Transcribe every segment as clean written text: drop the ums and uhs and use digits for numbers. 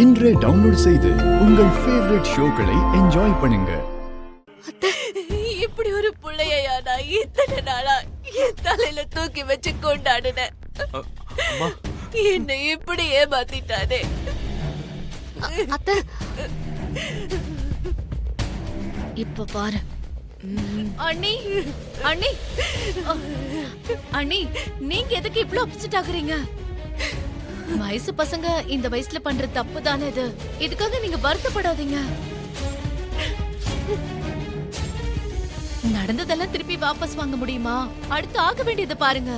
இன்றே டவுன்லோட் செய்து உங்கள் ஃபேவரட் ஷோக்களை என்ஜாய் பண்ணுங்க. இப்படி ஒரு புள்ளையா நான் இத்தனை நாளா என் தலையில தூக்கி வச்சு கொண்டாடுனேன். என்னை இப்படி ஏமாத்திட்டானே. அத்தை இப்ப பாரு. அண்ணி அண்ணி அண்ணி, நீங்க எதுக்கு இவ்ளோ அப்செட் ஆகுறீங்க? வயசு பசங்க இந்த வயசுல பண்ற தப்பு தானே இது. இதுக்காக நீங்க வருத்தப்படாதீங்க. நடந்ததெல்லாம் திருப்பி வாபஸ் வாங்க முடியுமா? அடுத்து ஆக வேண்டியது பாருங்க.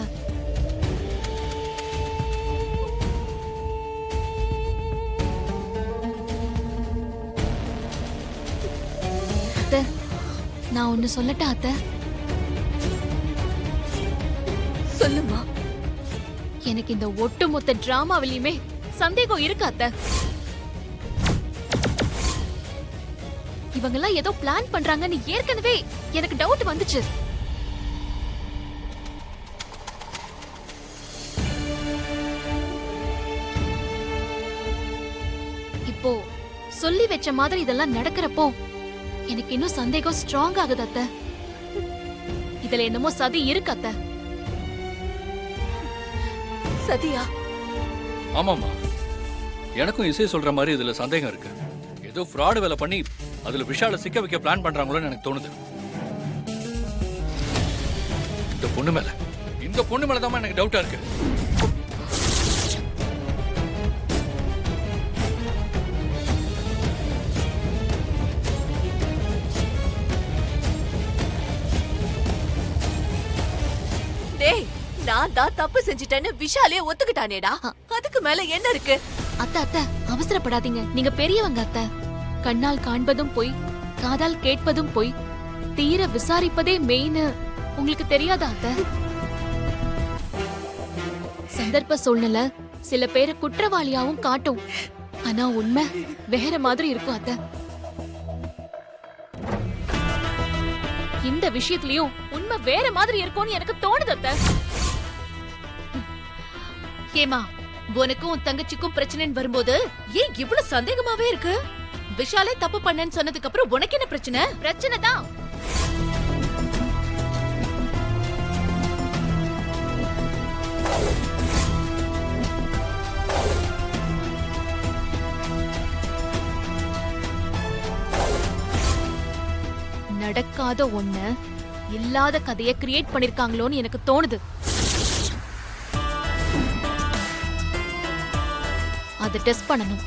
அத்தை, நான் ஒண்ணு சொல்லட்டா அத்தை? சொல்லுமா. எனக்கு இந்த ஒட்டுமொத்த டிராமாவிலையுமே சந்தேகம் இருக்கு அத்தை. இவங்கெல்லாம் ஏதோ பிளான் பண்றாங்கன்னு ஏற்கனவே எனக்கு டவுட் வந்துச்சு. இப்போ சொல்லி வச்ச மாதிரி இதெல்லாம் நடக்கிறப்போ எனக்கு இன்னும் சந்தேகம் ஸ்ட்ராங் ஆகுது அத்தை. இதுல என்னமோ சதி இருக்கு அத்தை. சதியா? ஆமாமா, எனக்கும் இசை சொல்ற மாதிரி இதுல சந்தேகம் இருக்கு. ஏதோ ஃப்ராட் வேலை பண்ணி அதுல விஷால சிக்க வைக்க பிளான் பண்றாங்களோன்னு எனக்கு தோணுது. இந்த பொண்ணு மேல தான் எனக்கு டவுட்டா இருக்கு. டேய், நான் தான் தப்பு செஞ்சிட்டேன்னு விஷாலே ஒத்துக்கிட்டானேடா. அதுக்கு மேல என்ன இருக்கு? அத்தை அத்தை, அவசரப்படாதீங்க. நீங்க பெரியவங்க அத்தை. கண்ணால் காண்பதும் பொய், காதால் கேட்பதும் பொய், தீர விசாரிப்பதே மெயின். உங்களுக்கு தெரியாதா அத்தை? சந்தர்ப்ப சூழ்நிலை சில பேரை குற்றவாளியாவும் காட்டும். ஆனா உண்மை வேற மாதிரி இருக்கும் அத்தை. இந்த விஷயத்திலயும் உண்மை வேற மாதிரி இருக்கும்னு எனக்கு தோணுது அத்தை. ஏமா, உனக்கும் உன் தங்கச்சிக்கும் பிரச்சனைன்னு வரும்போது ஏன் இவ்வளவு சந்தேகமாவே இருக்கு? விஷாலே தப்பு பண்ணேன்னு சொன்னதுக்கு அப்புறம் உனக்கு என்ன பிரச்சனை? பிரச்சனை தான். நடக்காத ஒண்ணு இல்லாத கதையை கிரியேட் பண்ணிருக்காங்களோன்னு எனக்கு தோணுது. அதை டெஸ்ட் பண்ணணும்.